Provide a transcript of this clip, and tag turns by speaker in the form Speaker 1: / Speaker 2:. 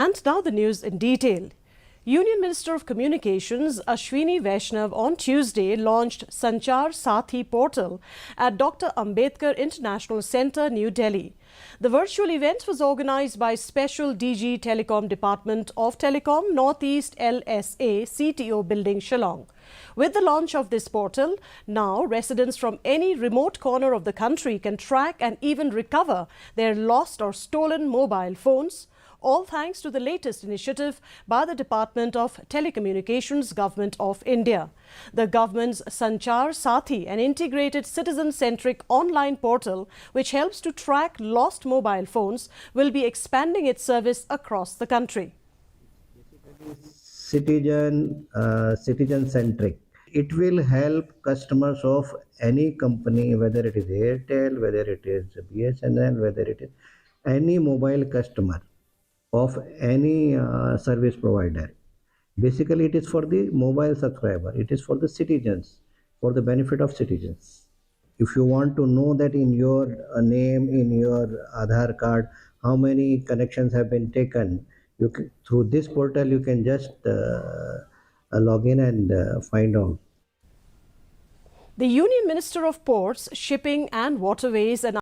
Speaker 1: And now the news in detail. Union Minister of Communications Ashwini Vaishnaw on Tuesday launched Sanchar Saathi portal at Dr. Ambedkar International Centre, New Delhi. The virtual event was organised by Special DG Telecom Department of Telecom Northeast LSA CTO Building, Shillong. With the launch of this portal, now residents from any remote corner of the country can track and even recover their lost or stolen mobile phones, all thanks to the latest initiative by the Department of Telecommunications, Government of India. The government's Sanchar Saathi, an integrated citizen-centric online portal which helps to track lost mobile phones, will be expanding its service across the country.
Speaker 2: Citizen-centric. It will help customers of any company, whether it is Airtel, whether it is BSNL, whether it is any mobile customer of any service provider. Basically, it is for the mobile subscriber. It is for the citizens, for the benefit of citizens. If you want to know that in your name, in your Aadhaar card, how many connections have been taken, through this portal, you can just log in and find out.
Speaker 1: The Union Minister of Ports, Shipping and Waterways and